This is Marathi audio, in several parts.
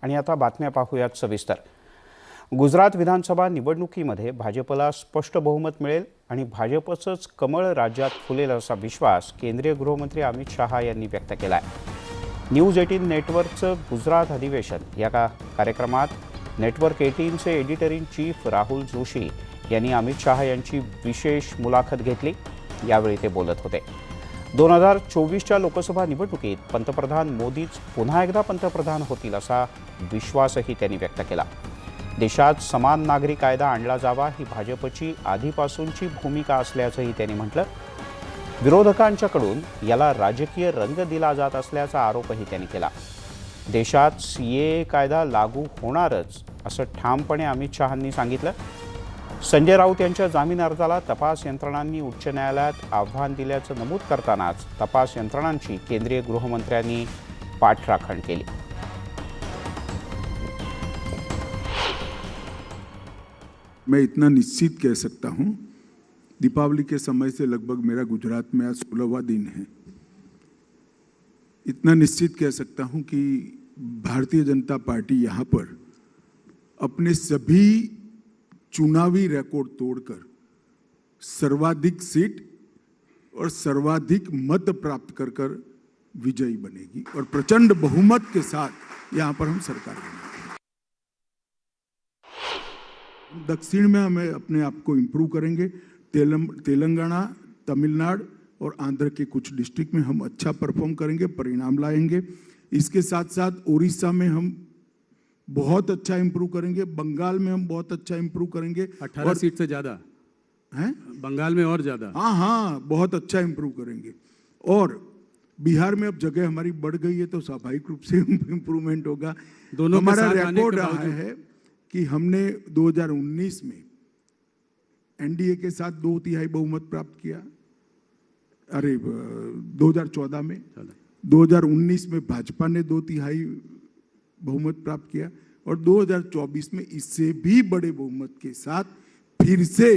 आणि आता बातम्या पाहूयात सविस्तर। गुजरात विधानसभा निवडणुकीमध्ये भाजपला स्पष्ट बहुमत मिळेल आणि भाजपचंच कमळ राज्यात फुलेल असा विश्वास केंद्रीय गृहमंत्री अमित शहा यांनी व्यक्त केला आहे। न्यूज 18 नेटवर्कचं गुजरात अधिवेशन या कार्यक्रमात नेटवर्क 18चे editor in chief Rahul Joshi यांनी अमित शहा यांची विशेष मुलाखत घेतली। यावेळी ते बोलत होते। 2024च्या लोकसभा निवडणुकीत पंतप्रधान मोदीच पुन्हा एकदा पंतप्रधान होतील असा विश्वासही त्यांनी व्यक्त केला। देशात समान नागरी कायदा आणला जावा ही भाजपची आधीपासूनची भूमिका असल्याचंही त्यांनी म्हटलं। विरोधकांच्याकडून याला राजकीय रंग दिला जात असल्याचा आरोपही त्यांनी केला। देशात सीएए कायदा लागू होणारच असं ठामपणे अमित शहांनी सांगितलं। संजय राऊत यांच्या जामीन अर्जाला तपास यंत्रणांनी उच्च न्यायालयात आव्हान दिल्याचं नमूद करतानाच तपास यंत्रणांची केंद्रीय गृहमंत्र्यांनी पाठराखण केली। मैं इतना निश्चित कह सकता हूं, दीपावली के समय से लगभग मेरा गुजरात में आज 16वां दिन है। इतना निश्चित कह सकता हूं कि भारतीय जनता पार्टी यहाँ पर अपने सभी चुनावी रिकॉर्ड तोड़कर सर्वाधिक सीट और सर्वाधिक मत प्राप्त कर विजयी बनेगी और प्रचंड बहुमत के साथ यहाँ पर हम सरकार बनाएंगे। दक्षिण में हमें अपने आप को इम्प्रूव करेंगे। तेलंगाना, तमिलनाडु और आंध्र के कुछ डिस्ट्रिक्ट में हम अच्छा परफॉर्म करेंगे, परिणाम लाएंगे। इसके साथ साथ उड़ीसा में हम बहुत अच्छा इम्प्रूव करेंगे, बंगाल में हम बहुत अच्छा इम्प्रूव करेंगे। 18 सीट से ज्यादा है बंगाल में और ज्यादा। हाँ, बहुत अच्छा इम्प्रूव करेंगे। और बिहार में अब जगह हमारी बढ़ गई है तो स्वाभाविक रूप से इम्प्रूवमेंट होगा। दोनों हमारा रिकॉर्ड रहा है कि हमने 2019 में एनडीए के साथ 2/3 बहुमत प्राप्त किया। अरे 2014 में 2019 में भाजपा ने 2/3 बहुमत प्राप्त किया और 2024 में इससे भी बड़े बहुमत के साथ फिर से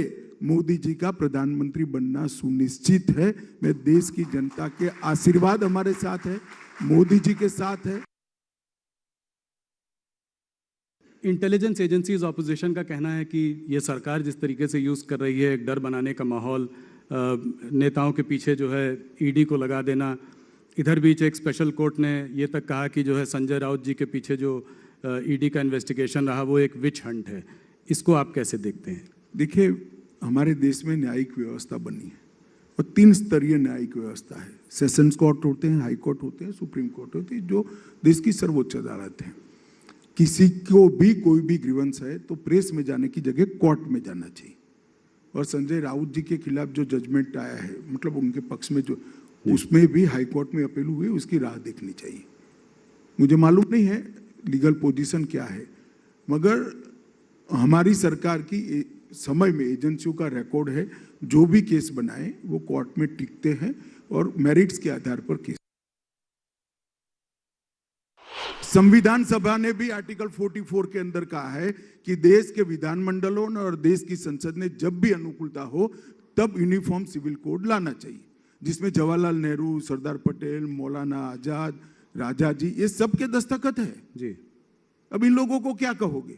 मोदी जी का प्रधानमंत्री बनना सुनिश्चित है। मैं देश की जनता के आशीर्वाद हमारे साथ है, मोदी जी के साथ है। इंटेलिजेंस एजेंसीज ऑपोजिशन का कहना है कि ये सरकार जिस तरीके से यूज़ कर रही है, एक डर बनाने का माहौल, नेताओं के पीछे जो है ईडी को लगा देना। इधर बीच एक स्पेशल कोर्ट ने ये तक कहा कि जो है संजय राउत जी के पीछे जो ईडी का इन्वेस्टिगेशन रहा वो एक विच हंट है। इसको आप कैसे देखते हैं? देखिए, हमारे देश में न्यायिक व्यवस्था बनी है और 3 स्तरीय न्यायिक व्यवस्था है। सेशंस कोर्ट होते हैं, हाई कोर्ट होते हैं, सुप्रीम कोर्ट होती है, जो देश की सर्वोच्च अदालत है। किसी को भी कोई भी ग्रीवेंस है तो प्रेस में जाने की जगह कोर्ट में जाना चाहिए। और संजय राउत जी के खिलाफ जो जजमेंट आया है, मतलब उनके पक्ष में जो, उसमें भी हाई कोर्ट में अपील हुई, उसकी राह देखनी चाहिए। मुझे मालूम नहीं है लीगल पोजीशन क्या है, मगर हमारी सरकार की समय में एजेंसियों का रिकॉर्ड है, जो भी केस बनाए वो कोर्ट में टिकते हैं और मेरिट्स के आधार पर केस। संविधान सभा ने भी आर्टिकल 44 के अंदर कहा है कि देश के विधानमंडलों और देश की संसद ने जब भी अनुकूलता हो तब यूनिफॉर्म सिविल कोड लाना चाहिए, जिसमें जवाहरलाल नेहरू, सरदार पटेल, मौलाना आजाद, राजा जी, ये सब के दस्तखत है जी। अब इन लोगों को क्या कहोगे?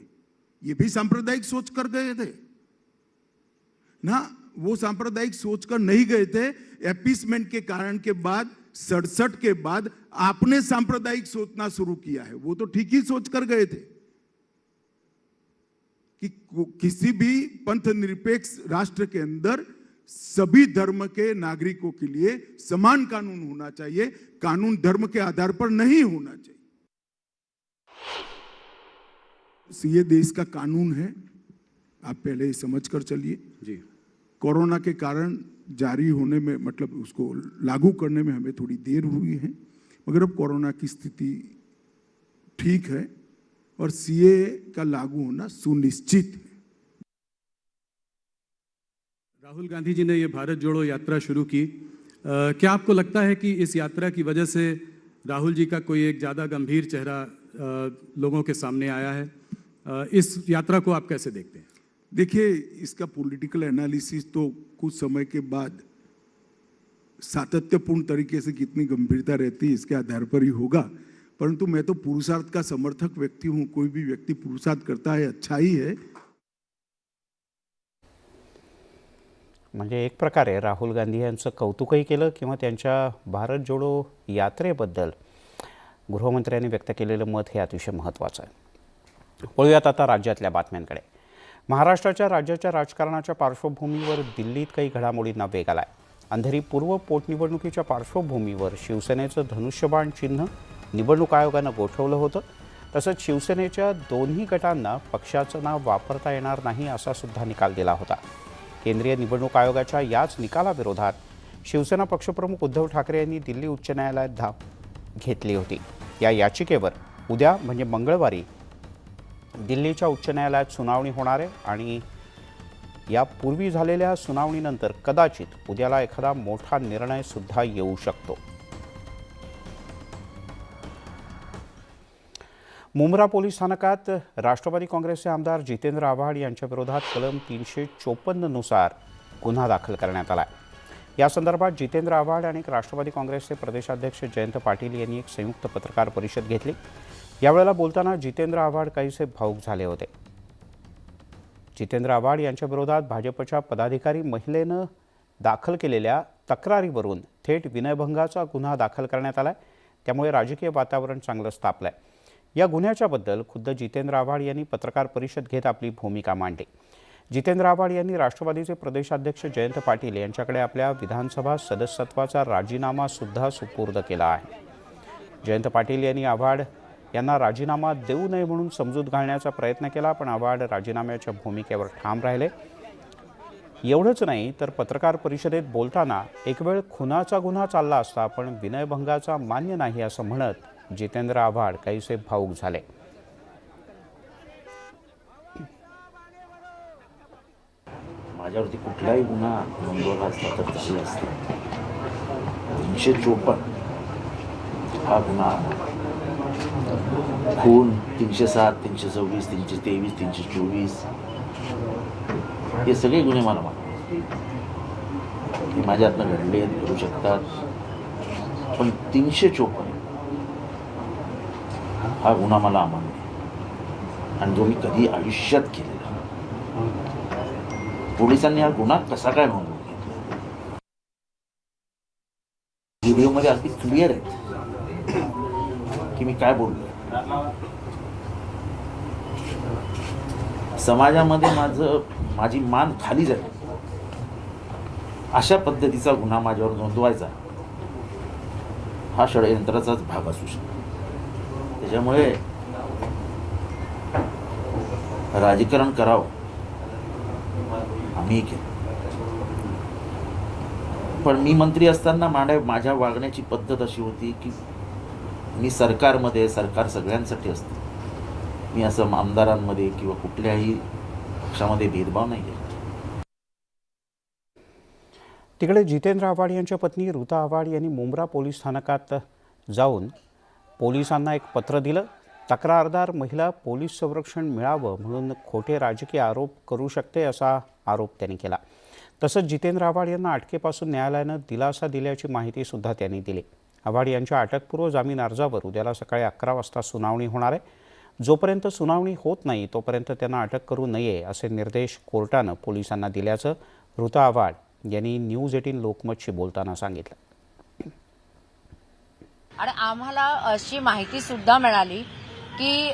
ये भी सांप्रदायिक सोच कर गए थे ना। वो सांप्रदायिक सोच कर नहीं गए थे। एपीसमेंट के कारण के बाद 67 के बाद आपने सांप्रदायिक सोचना शुरू किया है। वो तो ठीक ही सोच कर गए थे कि किसी भी पंथ निरपेक्ष राष्ट्र के अंदर सभी धर्म के नागरिकों के लिए समान कानून होना चाहिए, कानून धर्म के आधार पर नहीं होना चाहिए। ये देश का कानून है, आप पहले ही समझ कर चलिए जी। कोरोना के कारण जारी होने में, मतलब उसको लागू करने में हमें थोड़ी देर हुई है, मगर अब कोरोना की स्थिति ठीक है और सीए का लागू होना सुनिश्चित है। राहुल गांधी जी ने ये भारत जोड़ो यात्रा शुरू की। क्या आपको लगता है कि इस यात्रा की वजह से राहुल जी का कोई एक ज़्यादा गंभीर चेहरा लोगों के सामने आया है? इस यात्रा को आप कैसे देखते हैं? देखिए, इसका पॉलिटिकल एनालिसिस तो कुछ समय के बाद सातत्यपूर्ण तरीके से कितनी गंभीरता रहती है इसके आधार पर ही होगा। परंतु मैं तो पुरुषार्थ का समर्थक व्यक्ति हूँ। कोई भी व्यक्ति पुरुषार्थ करता है अच्छा ही है। म्हणजे एक प्रकारे राहुल गांधी यांचं कौतुकही केलं किंवा त्यांच्या भारत जोडो यात्रेबद्दल गृहमंत्र्यांनी व्यक्त केलेलं मत हे अतिशय महत्त्वाचं आहे. वळूयात आता राज्यातल्या बातम्यांकडे. महाराष्ट्राच्या राज्याच्या राजकारणाच्या पार्श्वभूमीवर दिल्लीत काही घडामोडींना वेग आला आहे. अंधेरी पूर्व पोटनिवडणुकीच्या पार्श्वभूमीवर शिवसेनेचं धनुष्यबाण चिन्ह निवडणूक आयोगानं गोठवलं होतं. तसंच शिवसेनेच्या दोन्ही गटांना पक्षाचं नाव वापरता येणार नाही असा सुद्धा निकाल दिला होता. केंद्रीय निवडणूक आयोगाच्या याच निकालाविरोधात शिवसेना पक्षप्रमुख उद्धव ठाकरे यांनी दिल्ली उच्च न्यायालयात धाव घेतली होती. या याचिकेवर उद्या म्हणजे मंगळवारी दिल्लीच्या उच्च न्यायालयात सुनावणी होणार आहे आणि यापूर्वी झालेल्या सुनावणीनंतर कदाचित उद्याला एखादा मोठा निर्णय सुद्धा येऊ शकतो. मुंब्रा पोलीस स्थानकात राष्ट्रवादी काँग्रेसचे आमदार जितेंद्र आव्हाड यांच्या विरोधात कलम 354 नुसार गुन्हा दाखल करण्यात आला आहे. या संदर्भात जितेंद्र आव्हाड आणि राष्ट्रवादी काँग्रेसचे प्रदेशाध्यक्ष जयंत पाटील यांनी एक संयुक्त पत्रकार परिषद घेतली. यावेळेला बोलताना जितेंद्र आव्हाड काहीसे भावूक झाले होते. जितेंद्र आव्हाड यांच्या विरोधात भाजपच्या पदाधिकारी महिलेनं दाखल केलेल्या तक्रारीवरून थेट विनयभंगाचा गुन्हा दाखल करण्यात आला आहे. त्यामुळे राजकीय वातावरण चांगलंच तापलं आहे. या गुन्ह्याच्याबद्दल खुद्द जितेंद्र आव्हाड यांनी पत्रकार परिषद घेत आपली भूमिका मांडली. जितेंद्र आव्हाड यांनी राष्ट्रवादीचे प्रदेशाध्यक्ष जयंत पाटील यांच्याकडे आपल्या विधानसभा सदस्यत्वाचा राजीनामा सुद्धा सुपूर्द केला आहे. जयंत पाटील यांनी आव्हाड यांना राजीनामा देऊ नये म्हणून समजूत घालण्याचा प्रयत्न केला, पण आव्हाड राजीनाम्याच्या भूमिकेवर ठाम राहिले. एवढंच नाही तर पत्रकार परिषदेत बोलताना एक वेळ खुनाचा गुन्हा चालला असता पण विनयभंगाचा मान्य नाही असं म्हणत जितेंद्र आव्हाड काहीसे भावूक झाले. माझ्यावरती कुठलाही गुन्हा नोंदवला असता तर तशी असते. 354 हा गुन्हा, खून 307, 326, 323, 324 हे सगळे गुन्हे मला मानतात. ते माझ्या हातनं घडले घडू शकतात, पण 354 हा गुन्हा मला अमान्य आहे आणि जो मी कधी आयुष्यात केलेला. पोलिसांनी हा गुन्हा कसा काय नोंदवून घेतला व्हिडिओमध्ये अगदी क्लिअर आहे की मी काय बोललो. समाजामध्ये माझी मान खाली झाली अशा पद्धतीचा गुन्हा माझ्यावर नोंदवायचा हा षडयंत्राचाच भाग असू शकतो. त्याच्यामुळे राजकारण करावं आम्ही केलं, पण मी मंत्री असताना माझ्या वागण्याची पद्धत अशी होती की मी सरकारमध्ये, सरकार सगळ्यांसाठी असतं. मी असं आमदारांमध्ये किंवा कुठल्याही पक्षामध्ये भेदभाव नाही केला. तिकडे जितेंद्र आव्हाड यांच्या पत्नी ऋता आव्हाड यांनी मुंब्रा पोलीस स्थानकात जाऊन पोलिसांना एक पत्र दिलं. तक्रारदार महिला पोलीस संरक्षण मिळावं म्हणून खोटे राजकीय आरोप करू शकते असा आरोप त्यांनी केला. तसंच जितेंद्र आव्हाड यांना अटकेपासून न्यायालयानं दिलासा दिल्याची माहितीसुद्धा त्यांनी दिली. आव्हाड यांच्या अटकपूर्व जामीन अर्जावर उद्याला सकाळी 11 वाजता सुनावणी होणार आहे. जोपर्यंत सुनावणी होत नाही तोपर्यंत त्यांना अटक करू नये असे निर्देश कोर्टानं पोलिसांना दिल्याचं ऋता आव्हाड यांनी न्यूज 18 लोकमतशी बोलताना सांगितलं. आणि आम्हाला अशी माहिती सुद्धा मिळाली की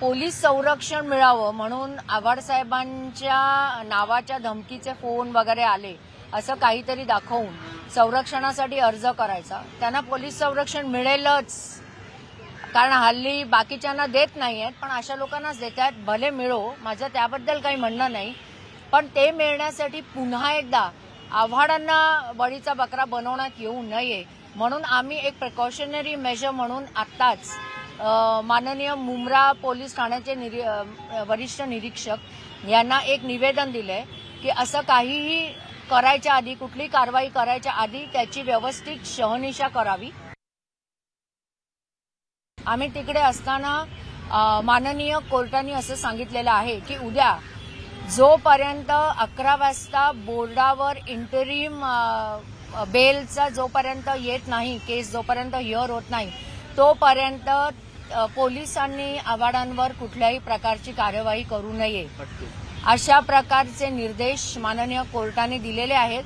पोलीस संरक्षण मिळावं म्हणून आव्हाड साहेबांच्या नावाच्या धमकीचे फोन वगैरे आले असं काहीतरी दाखवून संरक्षणासाठी अर्ज करायचा. त्यांना पोलीस संरक्षण मिळेलच, कारण हल्ली बाकीच्यांना देत नाही आहेत, पण अशा लोकांनाच देत आहेत. भले मिळो, माझं त्याबद्दल काही म्हणणं नाही, पण ते मिळण्यासाठी पुन्हा एकदा आव्हाडांना बळीचा बकरा बनवण्यात येऊ नये म्हणून आम्ही एक प्रिकॉशनरी मेजर म्हणून आत्ताच माननीय मुंब्रा पोलीस ठाण्याचे वरिष्ठ निरीक्षक यांना एक निवेदन दिलंय की असं काहीही करायच्या आधी, कुठली कारवाई करायच्या आधी त्याची व्यवस्थित शहानिशा करावी. आम्ही तिकडे असताना माननीय कोर्टाने असं सांगितलेलं आहे की उद्या जोपर्यंत 11 वाजता बोर्डावर इंटरिम बेलचा जोपर्यंत येत नाही, केस जोपर्यंत हिअर होत नाही, तोपर्यंत पोलिसांनी आव्हाडांवर कुठल्याही प्रकारची कार्यवाही करू नये, अशा प्रकारचे निर्देश माननीय कोर्टाने दिलेले आहेत.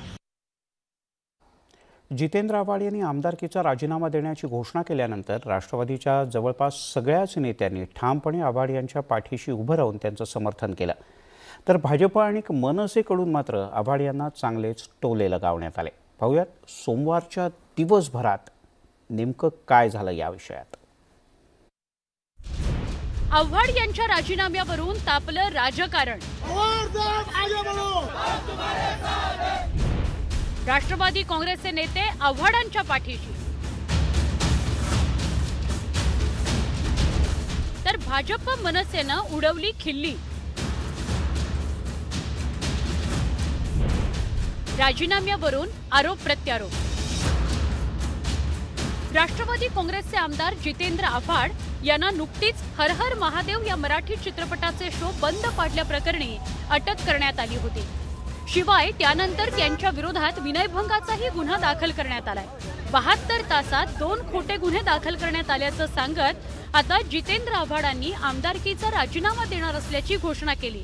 जितेंद्र आव्हाड यांनी आमदारकीचा राजीनामा देण्याची घोषणा केल्यानंतर राष्ट्रवादीच्या जवळपास सगळ्याच नेत्यांनी ठामपणे आव्हाड यांच्या पाठीशी उभं राहून त्यांचं समर्थन केलं. तर भाजप आणि मनसेकडून मात्र आव्हाड यांना चांगलेच टोले लगावण्यात आले. पाहूयात सोमवारच्या दिवसभरात नेमकं काय झालं या विषयात. आव्हाड यांच्या राजीनाम्यावरून तापलं राजकारण. राष्ट्रवादी काँग्रेसचे नेते आव्हाडांच्या पाठीशी, तर भाजप मनसेनं उडवली खिल्ली. राजीनाम्यावरून आरोप प्रत्यारोप. राष्ट्रवादी काँग्रेसचे आमदार जितेंद्र आव्हाड यांना नुकतीच हर हर महादेव या मराठी चित्रपटाचे शो बंद पाडल्याप्रकरणी अटक करण्यात आली होती. शिवाय त्यानंतर त्यांच्या विरोधात विनयभंगाचाही गुन्हा दाखल करण्यात आलाय. 72 तासात 2 खोटे गुन्हे दाखल करण्यात आल्याचं सांगत आता जितेंद्र आव्हाडांनी आमदारकीचा राजीनामा देणार असल्याची घोषणा केली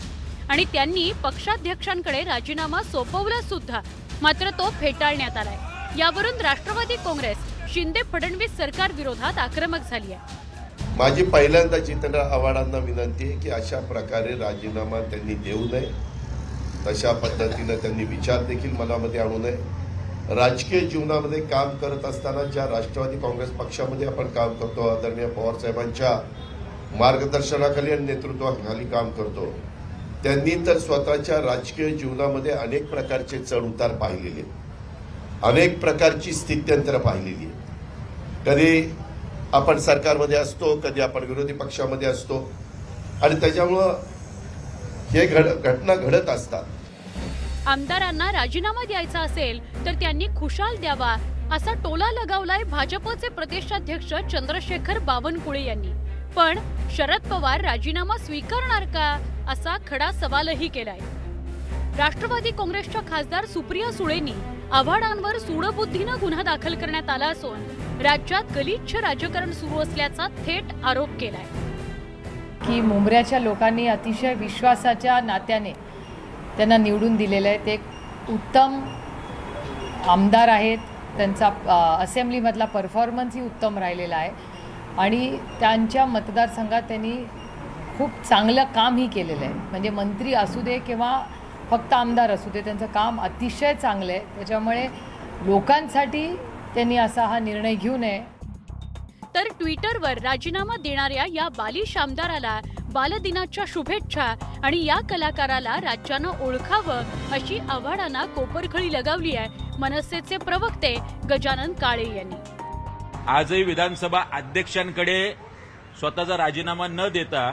आणि त्यांनी पक्षाध्यक्षांकडे राजीनामा सोपवला सुद्धा, मात्र तो फेटाळण्यात आलाय. यावरून राष्ट्रवादी काँग्रेस शिंदे फडणवीस सरकार विरोधात आक्रमक झाली आहे. माझी पहिल्यांदा जितेंद्र आव्हाडांना विनंती आहे की अशा प्रकारे राजीनामा त्यांनी देऊ नये, तशा पद्धतीनं त्यांनी विचार देखील मनामध्ये आणू नये. राजकीय जीवनामध्ये काम करत असताना ज्या राष्ट्रवादी काँग्रेस पक्षामध्ये आपण काम करतो, आदरणीय पवार साहेबांच्या मार्गदर्शनाखाली आणि नेतृत्वाखाली काम करतो, त्यांनी तर स्वतःच्या राजकीय जीवनामध्ये अनेक प्रकारचे चढ उतार पाहिलेले, अनेक प्रकारची स्थित्यंतर पाहिलेली आहे. कधी आपण सरकारमध्ये असतो, कधी आपण विरोधी पक्षामध्ये असतो आणि त्याच्यामुळं हे घटना घडत असतात. आमदारांना राजीनामा द्यायचा असेल तर त्यांनी खुशाल द्यावा असा टोला लगावलाय भाजपचे प्रदेशाध्यक्ष चंद्रशेखर बावनकुळे यांनी. पण शरद पवार राजीनामा स्वीकारणार का असा खडा सवालही केलाय. राष्ट्रवादी काँग्रेसच्या खासदार सुप्रिया सुळेंनी आव्हाडांवर सूडबुद्धीनं गुन्हा दाखल करण्यात आला असून राज्यात गलिच्छ राजकारण सुरू असल्याचा थेट आरोप केलाय. की मुंबऱ्याच्या लोकांनी अतिशय विश्वासाच्या नात्याने त्यांना निवडून दिलेलं आहे. ते उत्तम आमदार आहेत. त्यांचा असेंब्लीमधला परफॉर्मन्सही उत्तम राहिलेला आहे आणि त्यांच्या मतदारसंघात त्यांनी खूप चांगलं कामही केलेलं आहे. म्हणजे मंत्री असू दे किंवा फक्त आमदार असू दे, त्यांचं काम अतिशय चांगलं आहे. त्याच्यामुळे लोकांसाठी त्यांनी असा हा निर्णय घेऊ नये. तर ट्विटरवर राजीनामा देणाऱ्या या बालिश आमदाराला बालदिनाच्या शुभेच्छा आणि या कलाकाराला राज्यानं ओळखावं अशी आव्हाडांना कोपरखळी लगावली आहे मनसेचे प्रवक्ते गजानन काळे यांनी. आजही विधानसभा अध्यक्षांकडे स्वतःचा राजीनामा न देता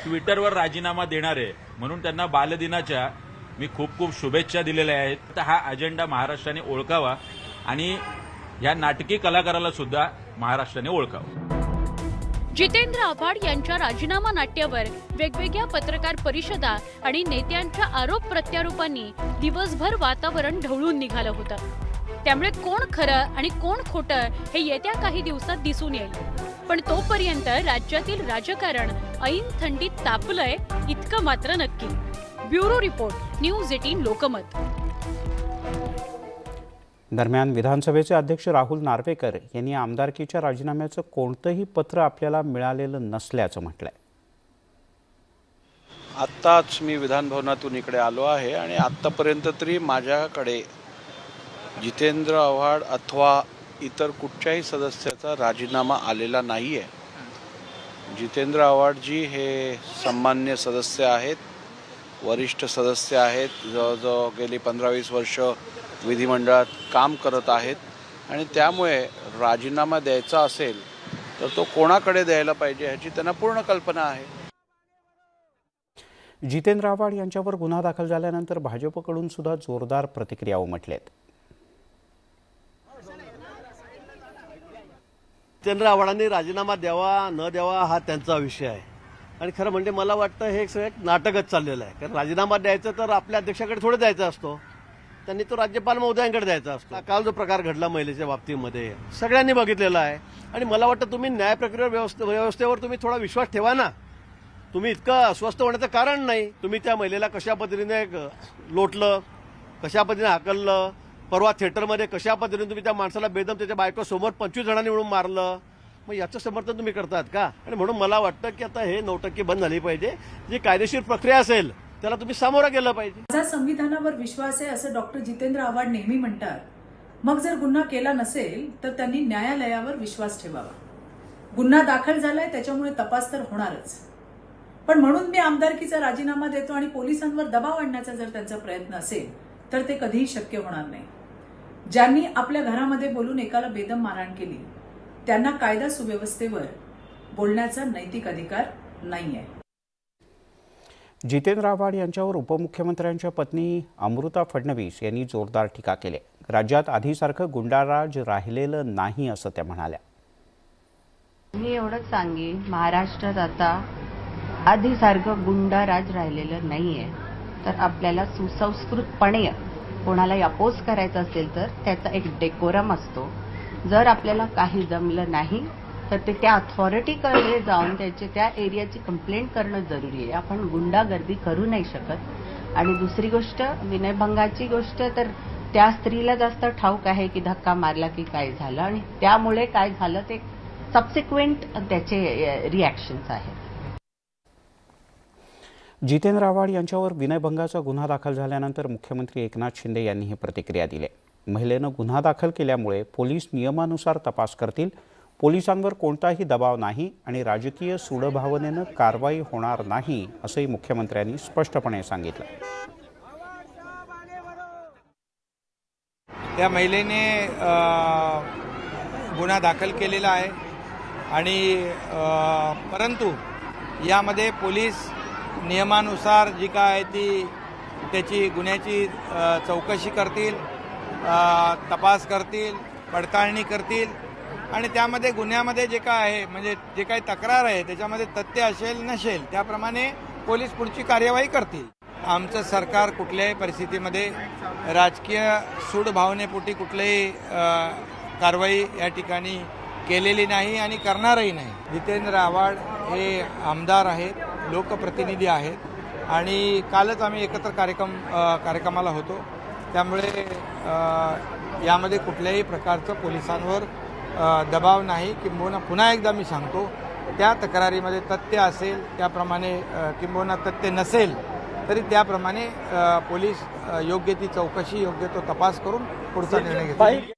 ट्विटरवर राजीनामा देणारे म्हणून त्यांना बालदिनाच्या मी खूप खूप शुभेच्छा दिलेल्या आहेत. तर हा अजेंडा महाराष्ट्राने ओळखावा आणि या नाटकी कलाकाराला सुद्धा महाराष्ट्राने ओळखावं. जितेंद्र आव्हाड यांच्या राजीनामा नाट्यावर वेगवेगळ्या पत्रकार परिषदा आणि नेत्यांच्या आरोप प्रत्यारोपांनी दिवसभर वातावरण ढवळून निघालं होतं. त्यामुळे कोण खरं आणि कोण खोटं हे येत्या काही दिवसात दिसून येईल. पण तोपर्यंत राज्यातील राजकारण ऐन थंडीत तापलंय इतकं मात्र नक्की. Bureau report, News 18 Lokmat. दरम्यान विधानसभेचे अध्यक्ष राहुल नार्वेकर यांनी आमदारकीच्या राजीनाम्याचं कोणतंही पत्र आपल्याला मिळालेलं नसल्याचं म्हटलंय. आत्ताच मी विधानभवनातून इकडे आलो आहे आणि आत्तापर्यंत तरी माझ्याकडे जितेंद्र आव्हाड अथवा इतर कुठच्याही सदस्याचा राजीनामा आलेला नाही आहे. जितेंद्र आव्हाडजी हे सन्मान्य सदस्य आहेत, वरिष्ठ सदस्य आहेत. जवळजवळ गेली 15-20 वर्ष विधिमंडळात काम करत आहेत आणि त्यामुळे राजीनामा द्यायचा असेल तर तो कोणाकडे द्यायला पाहिजे ह्याची त्यांना पूर्ण कल्पना आहे. जितेंद्र आव्हाड यांच्यावर गुन्हा दाखल झाल्यानंतर भाजपकडून सुद्धा जोरदार प्रतिक्रिया उमटल्यात. जितेंद्र आव्हाडांनी राजीनामा द्यावा न द्यावा हा त्यांचा विषय आहे आणि खरं म्हणजे मला वाटतं हे सगळं एक नाटकच चाललेलं आहे. कारण राजीनामा द्यायचं तर आपल्या अध्यक्षाकडे थोडं द्यायचं असतो. त्यांनी तो राज्यपाल महोदयांकडे द्यायचा असतो. काल जो प्रकार घडला महिलेच्या बाबतीमध्ये सगळ्यांनी बघितलेला आहे आणि मला वाटतं तुम्ही न्याय प्रक्रिया व्यवस्थेवर तुम्ही थोडा विश्वास ठेवा ना. तुम्ही इतकं अस्वस्थ होण्याचं कारण नाही. तुम्ही त्या महिलेला कशा पद्धतीने लोटलं, कशा पद्धतीने हाकललं, परवा थिएटरमध्ये कशा पद्धतीने तुम्ही त्या माणसाला बेदम त्याच्या बायकोसमोर 25 जणांनी मिळून मारलं, मग याचं समर्थन तुम्ही करतात का? आणि म्हणून मला वाटतं की आता हे 9% बंद झाली पाहिजे. जी कायदेशीर प्रक्रिया असेल त्याला तुम्ही सामोरं गेलं पाहिजे. माझा संविधानावर विश्वास आहे असं डॉक्टर जितेंद्र आव्हाड नेहमी म्हणतात. मग जर गुन्हा केला नसेल तर त्यांनी न्यायालयावर विश्वास ठेवावा. गुन्हा दाखल झालाय त्याच्यामुळे तपास तर होणारच, पण म्हणून मी आमदारकीचा राजीनामा देतो आणि पोलिसांवर दबाव आणण्याचा जर त्यांचा प्रयत्न असेल तर ते कधीही शक्य होणार नाही. ज्यांनी आपल्या घरामध्ये बोलून एकाला बेदम मारहाण केली त्यांना कायदा सुव्यवस्थेवर बोलण्याचा नैतिक अधिकार नाहीये. जितेंद्र आव्हाड यांच्यावर उपमुख्यमंत्र्यांच्या पत्नी अमृता फडणवीस यांनी जोरदार टीका केली. राज्यात आधीसारखं गुंडाराज राहिलेलं नाही असं त्या म्हणाल्या. मी एवढंच सांगेन, महाराष्ट्रात आता आधीसारखं गुंडाराज राहिलेलं नाहीये. तर आपल्याला सुसंस्कृतपणे कोणाला अपोज करायचं असेल तर त्याचा एक डेकोरम असतो. जर आपल्याला काही जमलं नाही तर ते त्या अथॉरिटीकडे जाऊन त्या एरियाची कंप्लेंट करणं जरुरी आहे. आपण गुंडागर्दी करू नाही शकत. आणि दुसरी गोष्ट, विनयभंगाची गोष्ट, तर त्या स्त्रीला जास्त ठाऊक आहे की धक्का मारला की काय झालं आणि त्यामुळे काय झालं ते सबसिक्वेंट त्याचे रिॲक्शन्स आहेत. जितेंद्र आव्हाड यांच्यावर विनयभंगाचा गुन्हा दाखल झाल्यानंतर मुख्यमंत्री एकनाथ शिंदे यांनी ही प्रतिक्रिया दिली. महिलेनं गुन्हा दाखल केल्यामुळे पोलीस नियमानुसार तपास करतील. पोलिसांवर कोणताही दबाव नाही आणि राजकीय सूडभावनेनं कारवाई होणार नाही असंही मुख्यमंत्र्यांनी स्पष्टपणे सांगितलं. त्या महिलेने गुन्हा दाखल केलेला आहे आणि परंतु यामध्ये पोलीस नियमानुसार जी काय ती त्याची गुन्ह्याची चौकशी करतील, तपास करतील, पडताळणी करतील आणि त्यामध्ये गुन्ह्यामध्ये जे काय आहे म्हणजे जे काही तक्रार आहे त्याच्यामध्ये तथ्य असेल नसेल त्याप्रमाणे पोलीस पुढची कार्यवाही करतील. आमचं सरकार कुठल्याही परिस्थितीमध्ये राजकीय सूड भावनेपोटी कुठलीही कारवाई या ठिकाणी केलेली नाही आणि करणारही नाही. जितेंद्र आव्हाड हे आमदार आहेत, लोकप्रतिनिधी आहेत आणि कालच आम्ही एकत्र कार्यक्रमाला होतो. त्यामुळे यामध्ये कुठल्याही प्रकारचं पोलिसांवर दबाव नाही. किंबहुना पुन्हा एकदा मी सांगतो, त्या तक्रारीमध्ये तथ्य असेल त्याप्रमाणे किंबहुना तथ्य नसेल तरी त्याप्रमाणे पोलीस योग्य ती चौकशी, योग्य तो तपास करून पुढचा निर्णय घेतील.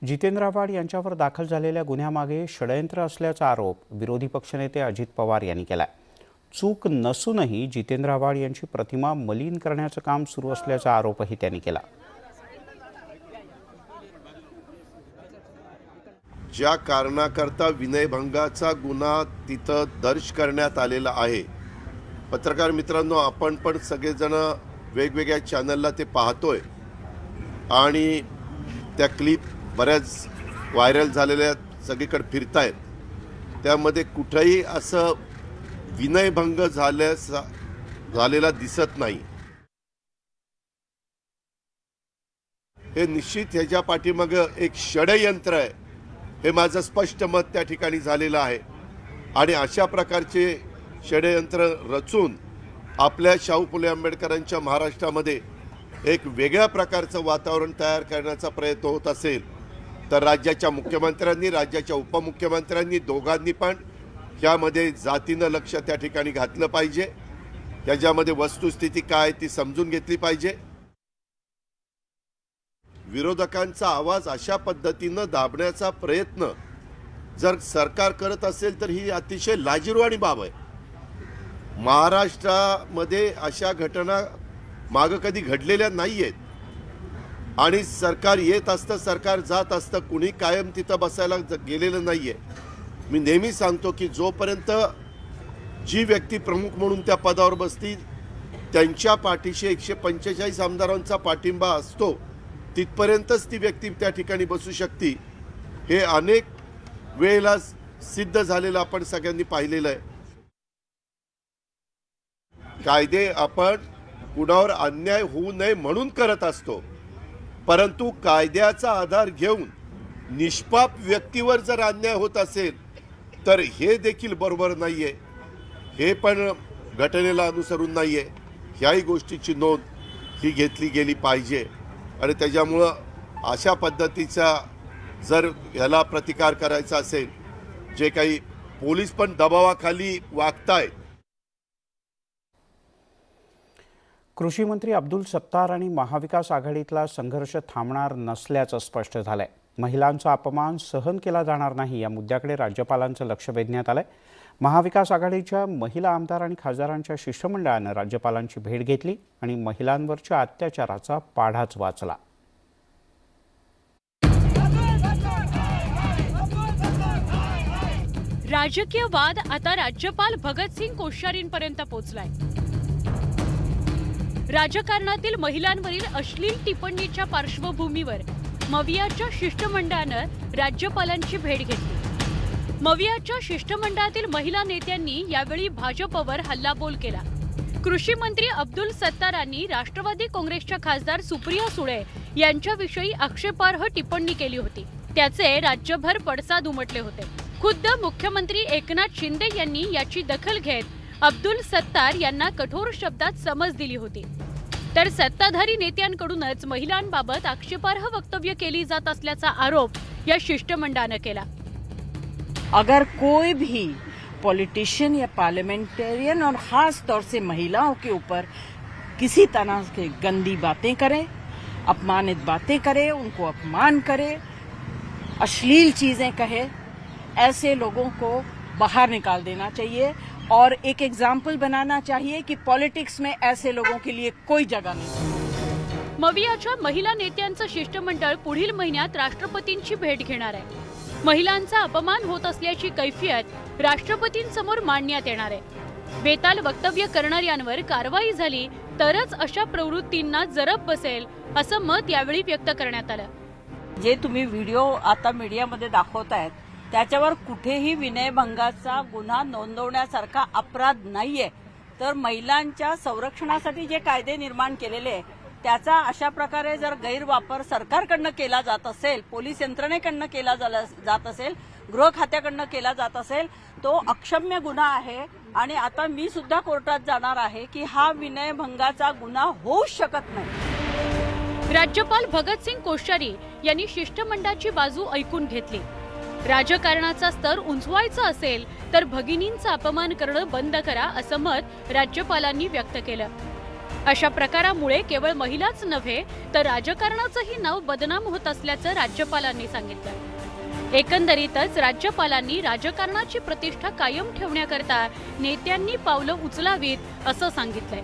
जितेंद्र आव्हाड यांच्यावर दाखल झालेल्या गुन्ह्यामागे षडयंत्र असल्याचा आरोप विरोधी पक्षनेते अजित पवार यांनी केला. चूक नसूनही जितेंद्र आव्हाड यांची प्रतिमा मलिन करण्याचं काम सुरू असल्याचा आरोपही त्यांनी केला. ज्या कारणाकरता विनयभंगाचा गुन्हा तिथं दर्ज करण्यात आलेला आहे, पत्रकार मित्रांनो, आपण पण सगळेजण वेगवेगळ्या चॅनलला ते पाहतोय आणि त्या क्लिप बऱ्याच व्हायरल झालेल्या सगळीकडे फिरतायत. त्यामध्ये कुठंही असं विनयभंग झालेला दिसत नाही. हे निश्चित ह्याच्या पाठीमागं एक षडयंत्र आहे, हे माझं स्पष्ट मत त्या ठिकाणी झालेलं आहे. आणि अशा प्रकारचे षडयंत्र रचून आपल्या शाहू फुले आंबेडकरांच्या महाराष्ट्रामध्ये एक वेगळ्या प्रकारचं वातावरण तयार करण्याचा प्रयत्न होत असेल तर राज्याच्या मुख्यमंत्र्यांनी, राज्याच्या उपमुख्यमंत्र्यांनी दोघांनी पण यामध्ये जातीनं लक्ष त्या ठिकाणी घातलं पाहिजे. याच्यामध्ये वस्तुस्थिती काय ती समजून घेतली पाहिजे. विरोधकांचा आवाज अशा पद्धतीनं दाबण्याचा प्रयत्न जर सरकार करत असेल तर ही अतिशय लाजिरवाणी बाब आहे. महाराष्ट्रामध्ये अशा घटना मागं कधी घडलेल्या नाही आहेत आणि सरकार येत असतं, सरकार जात असतं, कुणी कायम तिथं बसायला गेलेलं नाही आहे. मी नेहमी सांगतो की जोपर्यंत जी व्यक्ती प्रमुख म्हणून त्या पदावर बसतील त्यांच्या पाठीशी 145 आमदारांचा पाठिंबा असतो, तिथपर्यंतच ती व्यक्ती त्या ठिकाणी बसू शकते. हे अनेक वेळेला सिद्ध झालेलं आपण सगळ्यांनी पाहिलेलं आहे. कायदे आपण कुणावर अन्याय होऊ नये म्हणून करत असतो, परंतु कायद्याचा आधार घेऊन निष्पाप व्यक्तीवर जर अन्याय होत असेल तर हे देखील बरोबर नाहीये, हे पण घटनेला अनुसरून नाहीये. ह्याही गोष्टीची नोंद ही घेतली गेली पाहिजे. आणि त्याच्यामुळं अशा पद्धतीचा जर ह्याला प्रतिकार करायचा असेल, जे काही पोलीस पण दबावाखाली वागतायत. कृषी मंत्री अब्दुल सत्तार आणि महाविकास आघाडीतला संघर्ष थांबणार नसल्याचं स्पष्ट झालंय. महिलांचा अपमान सहन केला जाणार नाही या मुद्द्याकडे राज्यपालांचं लक्ष वेधण्यात आलंय. महाविकास आघाडीच्या महिला आमदार आणि खासदारांच्या शिष्टमंडळानं राज्यपालांची भेट घेतली आणि महिलांवरच्या अत्याचाराचा पाढाच वाचला. राजकीय वाद आता राज्यपाल भगतसिंग कोश्यारींपर्यंत पोहोचलाय. राजकारणातील महिलांवरील अश्लील टिप्पणीच्या पार्श्वभूमीवर मवियाच्या शिष्टमंडळानं राज्यपालांची भेट घेतली. मवियाच्या शिष्टमंडळातील महिला नेत्यांनी यावेळी भाजपवर हल्लाबोल केला. कृषी मंत्री अब्दुल सत्तारांनी राष्ट्रवादी काँग्रेसच्या खासदार सुप्रिया सुळे यांच्याविषयी आक्षेपार्ह टिप्पणी केली होती. त्याचे राज्यभर पडसाद उमटले होते. खुद्द मुख्यमंत्री एकनाथ शिंदे यांनी याची दखल घेत अब्दुल सत्तार यांना कठोर शब्दात समज दिली होती. तर सत्ताधारी नेत्यांकडूनच महिलांबाबत आक्षेपार्ह वक्तव्य केली जात असल्याचा आरोप या शिष्टमंडळानं केला. अगर कोई भी पॉलिटिशियन या पार्लियामेंटेरियन और खास तौर से महिलाओं के ऊपर किसी तरह की गंदी बातें करे, अपमानित बातें करे, उनको अपमान करे, अश्लील चीजें कहे, ऐसे लोगों को बाहर निकाल देना चाहिए और एक एग्जाम्पल बनाना चाहिए कि पॉलिटिक्स में ऐसे लोगों के लिए कोई जगह नहीं. मवियाच्या महिला नेत्यांचं शिष्टमंडळ पुढील महिन्यात राष्ट्रपतींची भेट घेणार आहे. महिलांचा अपमान होत असल्याची कैफियत राष्ट्रपतींसमोर मांडण्यात येणार आहे. बेताल वक्तव्य करणाऱ्यांवर कारवाई झाली तरच अशा प्रवृत्तींना जरब बसेल असं मत यावेळी व्यक्त करण्यात आलं. जे तुम्ही व्हिडिओ आता मीडियामध्ये दाखवतायत त्याच्यावर कुठेही विनयभंगाचा गुन्हा नोंदवण्यासारखा अपराध नाहीये. तर महिलांच्या संरक्षणासाठी जे कायदे निर्माण केलेले त्याचा अशा प्रकारे जर गैरवापर सरकारकडनं केला जात असेल, पोलीस यंत्रणेकडनं केला जात असेल, गृह खात्याकडनं केला जात असेल, तो अक्षम्य गुन्हा आहे. आणि आता मी सुद्धा कोर्टात जाणार आहे की हा विनयभंगाचा गुन्हा होऊच शकत नाही. राज्यपाल भगतसिंग कोश्यारी यांनी शिष्टमंडळाची बाजू ऐकून घेतली. राजकारणाचा स्तर उंचवायचा असेल तर भगिनींचा अपमान करणं बंद करा असं मत राज्यपालांनी व्यक्त केलं. अशा प्रकारामुळे केवळ महिलाच नव्हे तर राजकारणाचंही नाव बदनाम होत असल्याचं राज्यपालांनी सांगितलं. एकंदरीतच राज्यपालांनी राजकारणाची प्रतिष्ठा कायम ठेवण्याकरता नेत्यांनी पावलं उचलावीत असं सांगितलंय.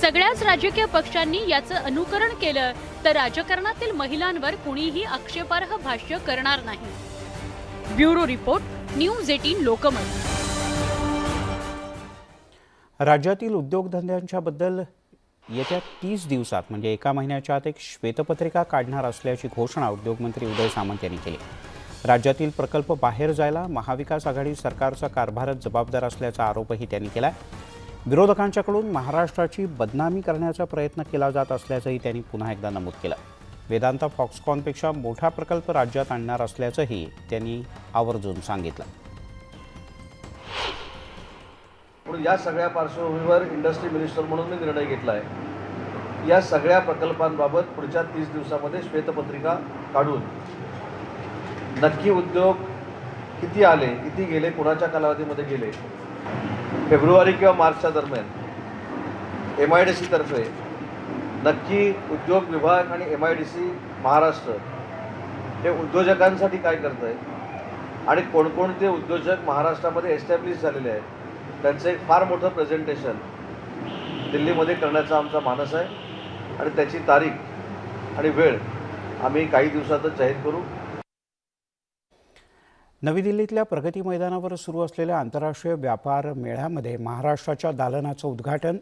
सगळ्याच राजकीय पक्षांनी याचं अनुकरण केलं तर राजकारणातील महिलांवर कुणीही आक्षेपार्ह भाष्य करणार नाही. Bureau report, News 18 Lokmat. राज्यातील उद्योगधंद्यांच्याबद्दल येत्या 30 दिवसात म्हणजे एका महिन्याच्या आत एक श्वेतपत्रिका काढणार असल्याची घोषणा उद्योगमंत्री उदय सामंत यांनी केली. राज्यातील प्रकल्प बाहेर जायला महाविकास आघाडी सरकारचा कारभारच जबाबदार असल्याचा आरोपही त्यांनी केला. विरोधकांच्याकडून महाराष्ट्राची बदनामी करण्याचा प्रयत्न केला जात असल्याचंही त्यांनी पुन्हा एकदा नमूद केलं. वेदांता फॉक्सकॉनपेक्षा मोठा प्रकल्प राज्यात आणणार असल्याचंही त्यांनी आवर्जून सांगितलं. म्हणून या सगळ्या पार्श्वभूमीवर इंडस्ट्री मिनिस्टर म्हणून मी निर्णय घेतला आहे. या सगळ्या प्रकल्पांबाबत पुढच्या 30 दिवसामध्ये श्वेतपत्रिका काढून नक्की उद्योग किती आले, किती गेले, कोणाच्या कालावधीमध्ये गेले, फेब्रुवारी किंवा मार्चच्या दरम्यान MIDC तर्फे नक्की उद्योग विभाग आणि MIDC महाराष्ट्र हे उद्योजकांसाठी काय करत आहे आणि कोणकोणते उद्योजक महाराष्ट्रामध्ये एस्टॅब्लिश झालेले आहेत त्यांचं एक फार मोठं प्रेझेंटेशन दिल्लीमध्ये करण्याचा आमचा मानस आहे. आणि त्याची तारीख आणि वेळ आम्ही काही दिवसातच जाहीर करू. नवी दिल्लीतल्या प्रगती मैदानावर सुरू असलेल्या आंतरराष्ट्रीय व्यापार मेळ्यामध्ये महाराष्ट्राच्या दालनाचं उद्घाटन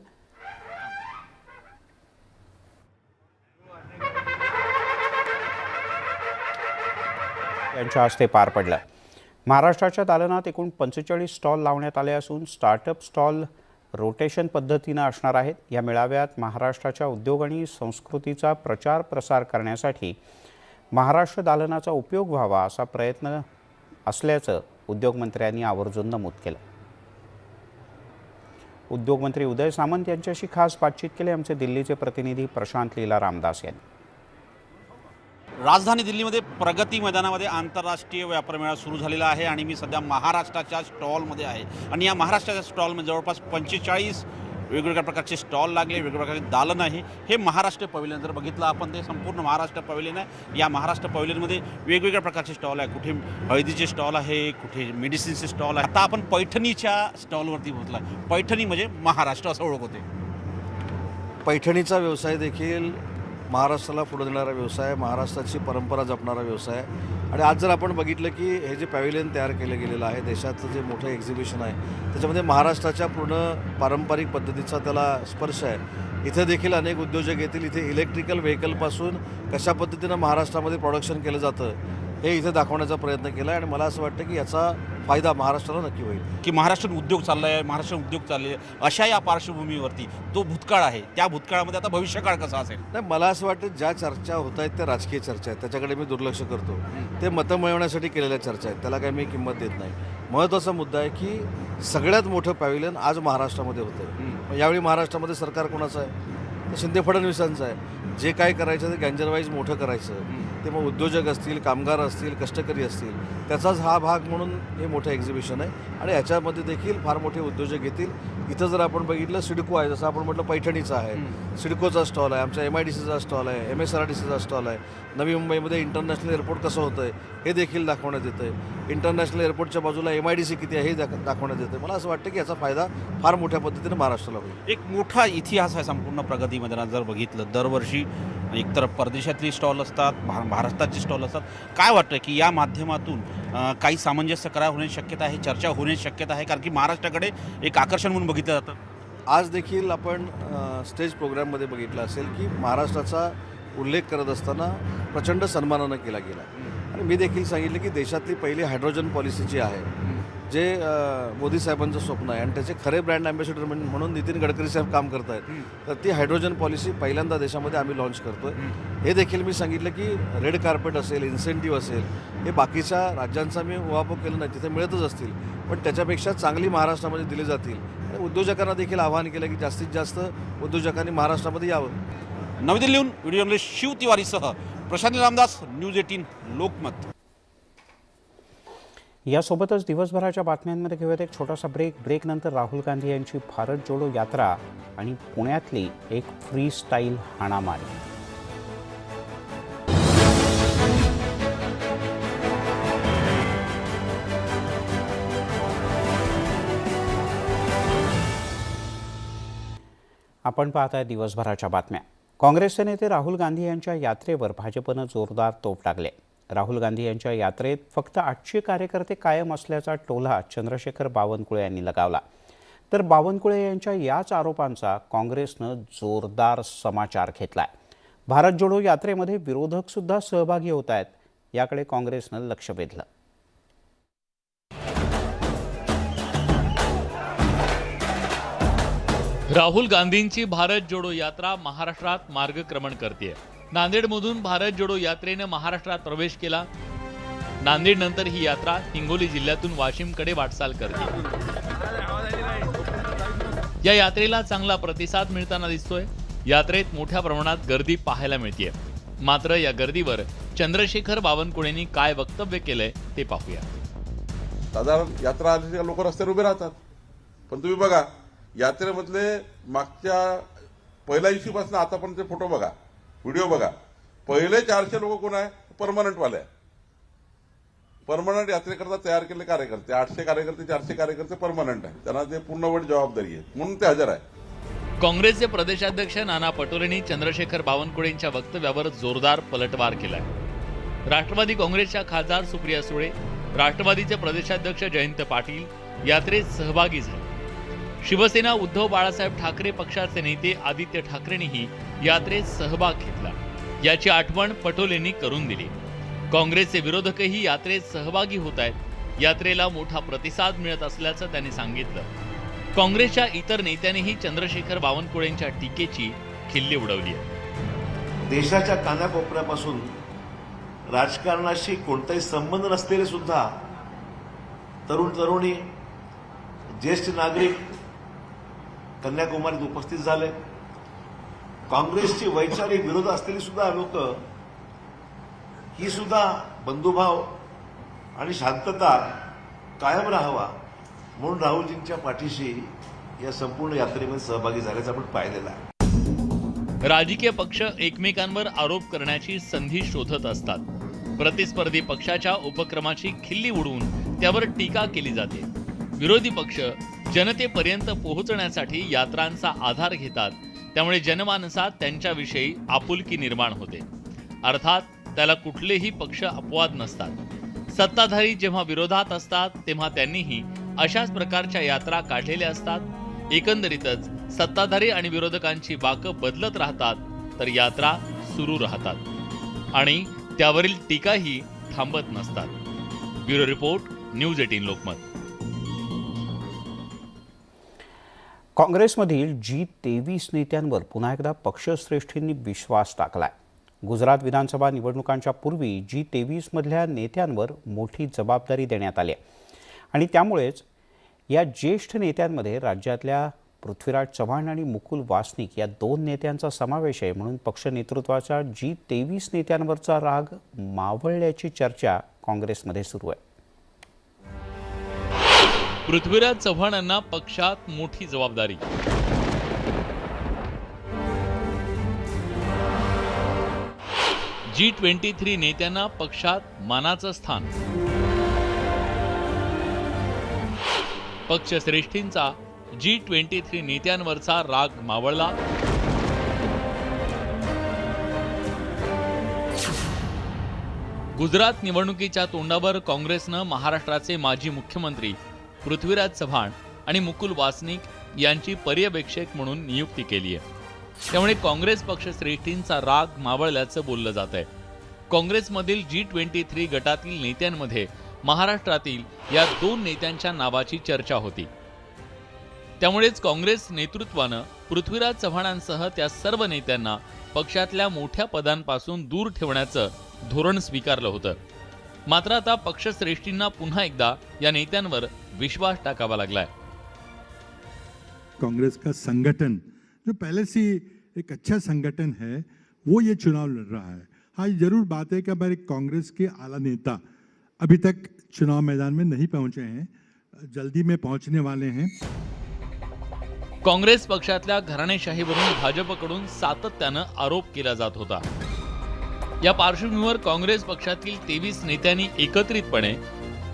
यांच्या हस्ते पार पडलं. महाराष्ट्राच्या दालनात एकूण 45 स्टॉल लावण्यात आले असून स्टार्टअप स्टॉल रोटेशन पद्धतीनं असणार आहेत. या मेळाव्यात महाराष्ट्राच्या उद्योग आणि संस्कृतीचा प्रचार प्रसार करण्यासाठी महाराष्ट्र दालनाचा उपयोग व्हावा असा प्रयत्न असल्याचं उद्योगमंत्र्यांनी आवर्जून नमूद केलं. उद्योगमंत्री उदय सामंत यांच्याशी खास बातचीत केली आमचे दिल्लीचे प्रतिनिधी प्रशांत लीला रामदास यांनी. राजधानी दिल्लीमध्ये प्रगती मैदानामध्ये आंतरराष्ट्रीय व्यापार मेळा सुरू झालेला आहे आणि मी सध्या महाराष्ट्राच्या स्टॉलमध्ये आहे आणि या महाराष्ट्राच्या स्टॉलमध्ये जवळपास 45 वेगवेगळ्या प्रकारचे स्टॉल लागले, वेगवेगळ्या प्रकारचे दालन आहे. हे महाराष्ट्र पवेलियन जर बघितलं आपण ते संपूर्ण महाराष्ट्र पवेलियन आहे. या महाराष्ट्र पवेलियनमध्ये वेगवेगळ्या प्रकारचे स्टॉल आहे. कुठे हळदीचे स्टॉल आहे, कुठे मेडिसिनचे स्टॉल आहे. आता आपण पैठणीच्या स्टॉलवरती पोहोचला. पैठणी म्हणजे महाराष्ट्र असं ओळख होते. पैठणीचा व्यवसाय देखील महाराष्ट्राला पुढे नेणारा व्यवसाय, महाराष्ट्राची परंपरा जपणारा व्यवसाय. आणि आज जर आपण बघितलं की हे जे पॅव्हिलियन तयार केलं गेलेलं आहे, देशाचं जे मोठं एक्झिबिशन आहे, त्याच्यामध्ये महाराष्ट्राच्या पूर्ण पारंपरिक पद्धतीचा त्याला स्पर्श आहे. इथे देखील अनेक उद्योजक येतील. इथे इलेक्ट्रिकल व्हेकलपासून कशा पद्धतीनं महाराष्ट्रामध्ये प्रोडक्शन केलं जातं हे इथे दाखवण्याचा प्रयत्न केला आहे. आणि मला असं वाटतं की याचा फायदा महाराष्ट्राला नक्की होईल. की महाराष्ट्रात उद्योग चालला आहे, महाराष्ट्रात उद्योग चालले अशा या पार्श्वभूमीवरती तो भूतकाळ आहे, त्या भूतकाळामध्ये आता भविष्यकाळ कसा असेल? नाही, मला असं वाटतं ज्या चर्चा होत आहेत त्या राजकीय चर्चा आहेत, त्याच्याकडे मी दुर्लक्ष करतो. ते मतं मिळवण्यासाठी केलेल्या चर्चा आहेत, त्याला काही मी किंमत देत नाही. महत्त्वाचा मुद्दा आहे की सगळ्यात मोठं पॅव्हिलियन आज महाराष्ट्रामध्ये होतं आहे. यावेळी महाराष्ट्रामध्ये सरकार कोणाचं आहे? तर शिंदे फडणवीसांचं आहे. जे काय करायचं ते गँजरवाईज मोठं करायचं. ते मग उद्योजक असतील, कामगार असतील, कष्टकरी असतील, त्याचाच हा भाग म्हणून हे मोठं एक्झिबिशन आहे. आणि याच्यामध्ये देखील फार मोठे उद्योजक येतील. इथं जर आपण बघितलं सिडको आहे, जसं आपण म्हटलं पैठणीचा आहे, सिडकोचा स्टॉल आहे, आमच्या MIDCचा स्टॉल आहे, MSRDCचा स्टॉल आहे. नवी मुंबईमध्ये इंटरनॅशनल एअरपोर्ट कसं होतं आहे हे देखील दाखवण्यात येतं आहे. इंटरनॅशनल एअरपोर्टच्या बाजूला MIDC किती आहे हे दाखवण्यात येतं आहे. मला असं वाटतं की याचा फायदा फार मोठ्या पद्धतीने महाराष्ट्राला होईल. एक मोठा इतिहास आहे संपूर्ण प्रगती मैदानात जर बघितलं. दरवर्षी एकतर परदेशातली स्टॉल असतात, महाराष्ट्राचे स्टॉल असतात. काय वाटतं की या माध्यमातून काही सामंजस्य करार होण्याची शक्यता आहे, चर्चा होण्याची शक्यता आहे? कारण की महाराष्ट्राकडे एक आकर्षण म्हणून बघितलं जातं. आज देखील आपण स्टेज प्रोग्राममध्ये बघितलं असेल की महाराष्ट्राचा उल्लेख करत असताना प्रचंड सन्मानानं केला गेला. आणि मी देखील सांगितलं की देशातली पहिली हायड्रोजन पॉलिसी जी आहे, जे मोदी साहेबांचं स्वप्न आहे आणि त्याचे खरे ब्रँड ॲम्बॅसिडर म्हणून नितीन गडकरी साहेब काम करत आहेत, तर ती हायड्रोजन पॉलिसी पहिल्यांदा देशामध्ये आम्ही लॉन्च करतो आहे. हे देखील मी सांगितलं की रेड कार्पेट असेल, इन्सेंटिव्ह असेल, हे बाकीच्या राज्यांचा मी उहापोह केलं नाही, तिथे मिळतच असतील, पण त्याच्यापेक्षा चांगली महाराष्ट्रामध्ये दिली जातील. आणि उद्योजकांना देखील आवाहन केलं की जास्तीत जास्त उद्योजकांनी महाराष्ट्रामध्ये यावं. नवी दिल्लीहून व्हिडिओ जर्नलिस्ट शिव तिवारीसह प्रशांत रामदास, न्यूज 18 लोकमत. यासोबतच दिवसभराच्या बातम्यांमध्ये घेऊयात एक छोटासा ब्रेकनंतर राहुल गांधी यांची भारत जोडो यात्रा आणि पुण्यातली एक फ्री स्टाईल हाणामारी. आपण पाहताय दिवसभराच्या बातम्या. काँग्रेसचे नेते राहुल गांधी यांच्या यात्रेवर भाजपनं जोरदार तोफ टाकले. राहुल गांधी यांच्या यात्रेत फक्त 800 कार्यकर्ते कायम असल्याचा टोला चंद्रशेखर बावनकुळे यांनी लगावला. तर बावनकुळे यांच्या याच आरोपांचा काँग्रेसनं जोरदार समाचार घेतलाय. भारत जोडो यात्रेमध्ये विरोधक सुद्धा सहभागी होत आहेत, याकडे काँग्रेसनं लक्ष वेधलं. राहुल गांधींची भारत जोडो यात्रा महाराष्ट्रात मार्गक्रमण करते. नांदेडमधून भारत जोडो यात्रेने महाराष्ट्रात प्रवेश केला. नांदेड नंतर ही यात्रा हिंगोली जिल्ह्यातून वाशिमकडे वाटचाल करते. या यात्रेला चांगला प्रतिसाद मिळताना दिसतोय. यात्रेत मोठ्या प्रमाणात गर्दी पाहायला मिळते. मात्र या गर्दीवर चंद्रशेखर बावनकुळेंनी काय वक्तव्य केलंय ते पाहूया. साधारण यात्रा आली लोक रस्त्यावर उभे राहतात, पण तुम्ही बघा यात्रेमधले मागच्या पहिल्या दिवशीपासून आतापर्यंत फोटो बघा, व्हिडिओ बघा. पहिले 400 लोक कोण आहे? परमनंटवाले. परमनंट यात्रेकरता तयार केलेले कार्यकर्ते 800 कार्यकर्ते 400 कार्यकर्ते परमनंट आहे. त्यांना ते पूर्णवेळ जबाबदारी आहे म्हणून ते हजर आहे. काँग्रेसचे प्रदेशाध्यक्ष नाना पटोलेंनी चंद्रशेखर बावनकुळेंच्या वक्तव्यावर जोरदार पलटवार केलाय. राष्ट्रवादी काँग्रेसच्या खासदार सुप्रिया सुळे, राष्ट्रवादीचे प्रदेशाध्यक्ष जयंत पाटील यात्रेत सहभागी झाले. शिवसेना उद्धव बाळासाहेब ठाकरे पक्षाचे नेते आदित्य ठाकरेंनीही यात्रेत सहभाग घेतला. याची आठवण पटोलेंनी करून दिली. काँग्रेसचे विरोधकही यात्रेत सहभागी होत आहेत. यात्रेला मोठा प्रतिसाद मिळत असल्याचं त्यांनी सांगितलं. काँग्रेसच्या इतर नेत्यांनीही चंद्रशेखर बावनकुळेंच्या टीकेची खिल्ली उडवली आहे. देशाच्या कानाकोपऱ्यापासून राजकारणाशी कोणताही संबंध नसलेले सुद्धा तरुण तरुणी, ज्येष्ठ नागरिक कन्याकुमारीत उपस्थित झाले. काँग्रेसची वैचारिक विरोध असलेली सुद्धा लोक ही सुद्धा बंधुभाव आणि शांतता कायम राहावा म्हणून राहुलजींच्या पाठीशी या संपूर्ण यात्रेमध्ये सहभागी झाल्याचं आपण पाहिलेलं आहे. राजकीय पक्ष एकमेकांवर आरोप करण्याची संधी शोधत असतात. प्रतिस्पर्धी पक्षाच्या उपक्रमाची खिल्ली उडवून त्यावर टीका केली जाते. विरोधी पक्ष जनतेपर्यंत पोहोचण्यासाठी यात्रांचा आधार घेतात. त्यामुळे जनमानसात त्यांच्याविषयी आपुलकी निर्माण होते. अर्थात त्याला कुठलेही पक्ष अपवाद नसतात. सत्ताधारी जेव्हा विरोधात असतात तेव्हा त्यांनीही अशाच प्रकारच्या यात्रा काढलेल्या असतात. एकंदरीतच सत्ताधारी आणि विरोधकांची बाकं बदलत राहतात, तर यात्रा सुरू राहतात आणि त्यावरील टीकाही थांबत नसतात. Bureau report, News 18 Lokmat. काँग्रेसमधील G23 नेत्यांवर पुन्हा एकदा पक्षश्रेष्ठींनी विश्वास टाकलाय. गुजरात विधानसभा निवडणुकांच्या पूर्वी G23 मधल्या नेत्यांवर मोठी जबाबदारी देण्यात आली आणि त्यामुळेच या ज्येष्ठ नेत्यांमध्ये राज्यातल्या पृथ्वीराज चव्हाण आणि मुकुल वासनिक या 2 नेत्यांचा समावेश आहे. म्हणून पक्ष नेतृत्वाच्या G23 नेत्यांवरचा राग मावळल्याची चर्चा काँग्रेसमध्ये सुरू आहे. पृथ्वीराज चव्हाण यांना पक्षात मोठी जबाबदारी. G23 नेत्यांना पक्षात मानाचं स्थान. पक्षश्रेष्ठींचा G23 नेत्यांवरचा राग मावळला. गुजरात निवडणुकीच्या तोंडावर काँग्रेसनं महाराष्ट्राचे माजी मुख्यमंत्री पृथ्वीराज चव्हाण आणि मुकुल वासनिक यांची पर्यवेक्षक म्हणून नियुक्ती केली आहे. त्यामुळे काँग्रेस पक्षश्रेष्ठींचा राग मावळल्याचं बोललं जात आहे. काँग्रेसमधील G23 गटातील नेत्यांमध्ये महाराष्ट्रातील या 2 नेत्यांच्या नावाची चर्चा होती. त्यामुळेच काँग्रेस नेतृत्वानं पृथ्वीराज चव्हाणांसह त्या सर्व नेत्यांना पक्षातल्या मोठ्या पदांपासून दूर ठेवण्याचं धोरण स्वीकारलं होतं. मात्र आता पक्षश्रेष्ठींना पुन्हा एकदा या नेत्यांवर विश्वास टाकावा लागलाय. कांग्रेस का संगठन जो पहले से एक अच्छा संगठन है वो ये चुनाव लड़ रहा है. हाँ, जरूर बात है कि हमारे कांग्रेस के आला नेता अभी तक चुनाव मैदान में नहीं पहुंचे हैं, जल्दी में पहुंचने वाले हैं. काँग्रेस पक्षातल्या घराणेशाहीवरून भाजपकडून सातत्यानं आरोप केला जात होता. या पार्श्वभूमीवर काँग्रेस पक्षातील 23 नेत्यांनी एकत्रितपणे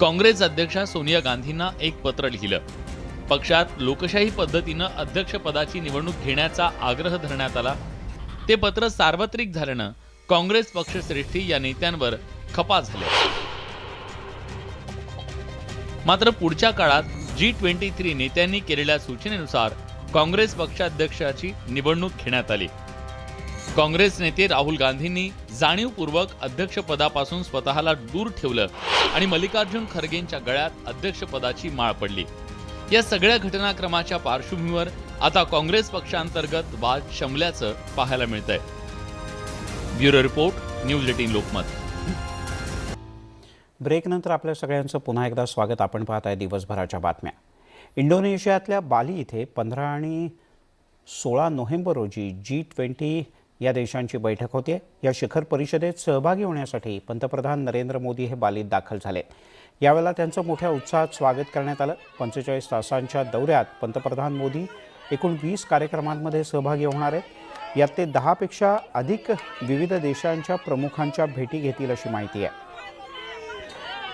काँग्रेस अध्यक्षा सोनिया गांधींना एक पत्र लिहिलं. पक्षात लोकशाही पद्धतीनं अध्यक्षपदाची निवडणूक घेण्याचा आग्रह धरण्यात आला. ते पत्र सार्वत्रिक झाल्यानं काँग्रेस पक्षश्रेष्ठी या नेत्यांवर खपा झाल्या. मात्र पुढच्या काळात G23 नेत्यांनी केलेल्या सूचनेनुसार काँग्रेस पक्षाध्यक्षाची निवडणूक घेण्यात आली. काँग्रेस नेते राहुल गांधींनी जाणीवपूर्वक अध्यक्षपदापासून स्वतःला दूर ठेवलं आणि मल्लिकार्जुन खरगेंच्या गळ्यात अध्यक्षपदाची माळ पडली. या सगळ्या घटनाक्रमाच्या पार्श्वभूमीवर आता काँग्रेस पक्षांतर्गत वाद शमल्याचं पाहायला मिळतंय. Bureau report, News 18 Lokmat. ब्रेकनंतर आपल्या सगळ्यांचं पुन्हा एकदा स्वागत. आपण पाहत आहे दिवसभराच्या बातम्या. इंडोनेशियातल्या बाली इथे 15 आणि 16 नोव्हेंबर रोजी G20 या देशांची बैठक होते. या शिखर परिषदेत सहभागी होण्यासाठी पंतप्रधान नरेंद्र मोदी हे बालीत दाखल झाले. यावेळेला त्यांचं मोठ्या उत्साहात स्वागत करण्यात आलं. 45 तासांच्या दौऱ्यात पंतप्रधान मोदी एकूण 20 कार्यक्रमांमध्ये सहभागी होणार आहेत. यात ते 10 पेक्षा अधिक विविध देशांच्या प्रमुखांच्या भेटी घेतील अशी माहिती आहे.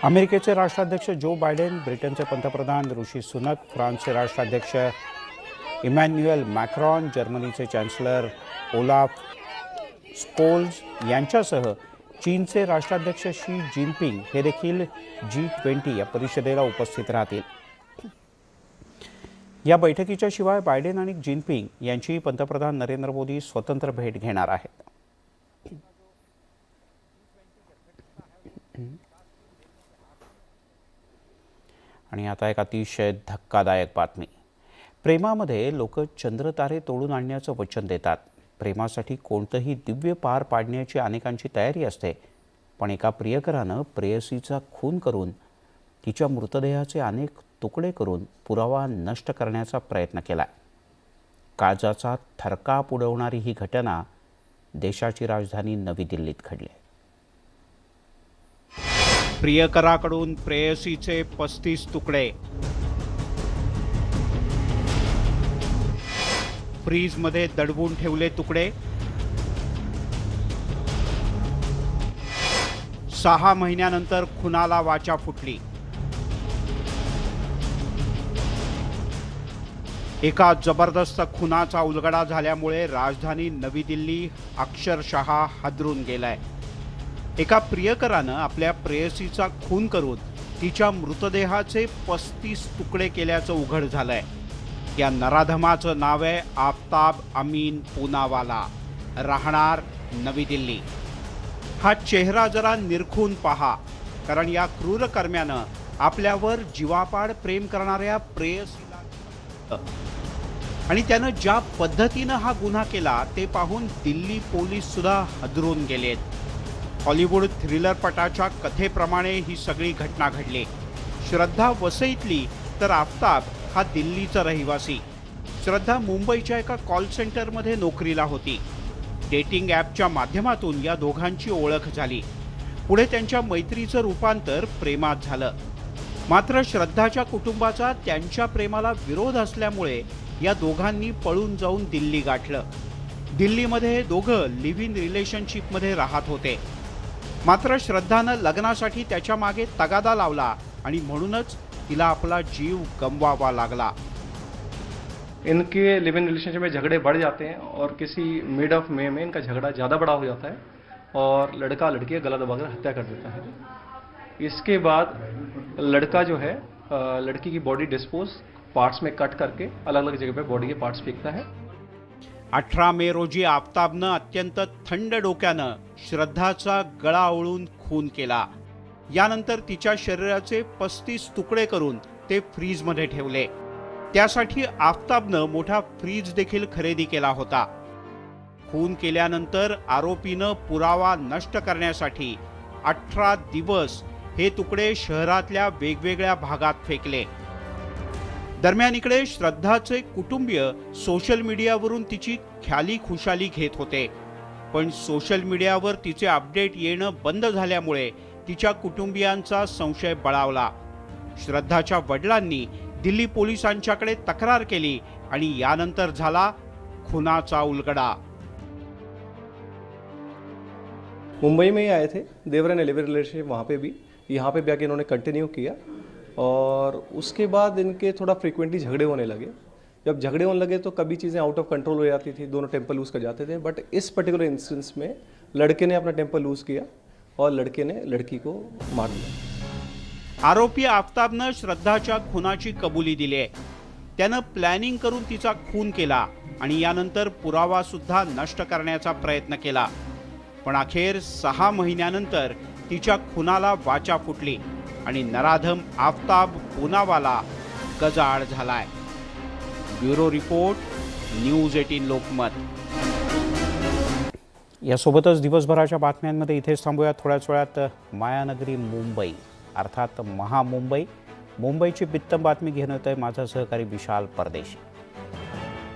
अमेरिकेचे राष्ट्राध्यक्ष जो बायडेन, ब्रिटनचे पंतप्रधान ऋषी सुनक, फ्रान्सचे राष्ट्राध्यक्ष इमॅन्युएल मॅक्रॉन, जर्मनीचे चॅन्सलर ओलाफ स्कोल्ज यांच्यासह चीनचे राष्ट्राध्यक्ष शी जिनपिंग हे देखील G20 या परिषदेला उपस्थित राहतील. या बैठकीच्या शिवाय बायडेन आणि जिनपिंग यांची पंतप्रधान नरेंद्र मोदी स्वतंत्र भेट घेणार आहेत. आणि आता एक अतिशय धक्कादायक बातमी. प्रेमामध्ये लोक चंद्रतारे तोडून आणण्याचं वचन देतात. प्रेमासाठी कोणतंही दिव्य पार पाडण्याची अनेकांची तयारी असते. पण एका प्रियकरानं प्रेयसीचा खून करून तिच्या मृतदेहाचे अनेक तुकडे करून पुरावा नष्ट करण्याचा प्रयत्न केला. काळजाचा थरकाप उडवणारी ही घटना देशाची राजधानी नवी दिल्लीत घडली. प्रियकराकडून प्रेयसीचे 35 तुकडे, फ्रीजमध्ये दडवून ठेवले तुकडे. 6 महिन्यानंतर खुनाला वाचा फुटली. एका जबरदस्त खुनाचा उलगडा झाल्यामुळे राजधानी नवी दिल्ली अक्षरशः हादरून गेलाय. एका प्रियकरानं आपल्या प्रेयसीचा खून करून तिच्या मृतदेहाचे 35 तुकडे केल्याचं उघड झालंय. या नराधमाचं नाव आहे आफ्ताब अमीन पूनावाला, राहणार नवी दिल्ली. हा चेहरा जरा निरखून पहा, कारण या क्रूरकर्म्यानं आपल्यावर जीवापाड प्रेम करणाऱ्या प्रेयसीला आणि त्यानं ज्या पद्धतीनं हा गुन्हा केला ते पाहून दिल्ली पोलीस सुद्धा हादरून गेलेत. हॉलिवूड थ्रिलरपटाच्या कथेप्रमाणे ही सगळी घटना घडली. श्रद्धा वसईतली तर आफ्ताब हा दिल्लीचा रहिवासी. श्रद्धा मुंबईच्या एका कॉल सेंटरमध्ये नोकरीला होती. डेटिंग ॲपच्या माध्यमातून या दोघांची ओळख झाली. पुढे त्यांच्या मैत्रीचं रूपांतर प्रेमात झालं. मात्र श्रद्धाच्या कुटुंबाचा त्यांच्या प्रेमाला विरोध असल्यामुळे या दोघांनी पळून जाऊन दिल्ली गाठलं. दिल्लीमध्ये हे दोघं लिव्ह इन रिलेशनशिपमध्ये राहत होते. मात्र श्रद्धानं लग्नासाठी त्याच्या मागे तगादा लावला आणि म्हणूनच तिला आपला जीव गमवावा लागला. इनके लिव इन रिलेशनशिप में झगड़े बढ़ जाते हैं और किसी मिड ऑफ मे में इनका झगड़ा ज़्यादा बड़ा हो जाता है और लड़का लड़की का गला दबाकर हत्या कर देता है. इसके बाद लड़का जो है लड़की की बॉडी डिस्पोज पार्ट्स में कट करके अलग अलग जगह पे बॉडी के पार्ट्स फेंकता है. 18 मे रोजी आफ्ताबनं अत्यंत थंड डोक्यानं श्रद्धाचा गळा ओळून खून केला. यानंतर तिच्या शरीराचे 35 तुकडे करून ते फ्रीजमध्ये ठेवले. त्यासाठी आफ्ताबनं मोठा फ्रीज देखील खरेदी केला होता. खून केल्यानंतर आरोपीनं पुरावा नष्ट करण्यासाठी 18 दिवस हे तुकडे शहरातल्या वेगवेगळ्या भागात फेकले. दरम्यान इकडे श्रद्धाचे कुटुंबीय सोशल मीडियावरून तिची ख्याली खुशाली घेत होते. पण सोशल मीडियावर तिचे अपडेट येणं बंद झाल्यामुळे तिच्या कुटुंबियांचा संशय बळावला. श्रद्धाच्या वडिलांनी दिल्ली पोलिसांच्याकडे तक्रार केली आणि यानंतर झाला खुनाचा उलगडा. मुंबई में ही आए थे, देवर एंड लिव इन रिलेशनशिप वहाँ पे भी, यहाँ पे भी आके इन्होंने कंटिन्यू किया और उसके बाद इनके थोड़ा फ्रीक्वेंटली झगड़े होने लगे. जब झगड़े होने लगे तो कभी चीज़ें आउट ऑफ कंट्रोल हो जाती थी, दोनों टेम्पर लूज कर जाते थे. बट इस पर्टिकुलर इंस्टेंस में लड़के ने अपना टेम्पर लूज किया और लड़के ने लड़की को मार दिया. आरोपी आफ्ताबनं श्रद्धाच्या खुनाची कबुली दिली आहे. त्यानं प्लॅनिंग करून तिचा खून केला आणि यानंतर पुरावा सुद्धा नष्ट करण्याचा प्रयत्न केला. पण अखेर 6 महिन्यानंतर तिच्या खुनाला वाचा फुटली आणि नराधम आफ्ताब पूनावाला गजाआड झालाय. Bureau report, News 18 Lokmat. यासोबतच दिवसभराच्या बातम्यांमध्ये इथेच थांबूया. थोड्याच वेळात मायानगरी मुंबई अर्थात महामुंबई, मुंबईची बित्तम बातमी घेऊन येतोय माझा सहकारी विशाल परदेशी.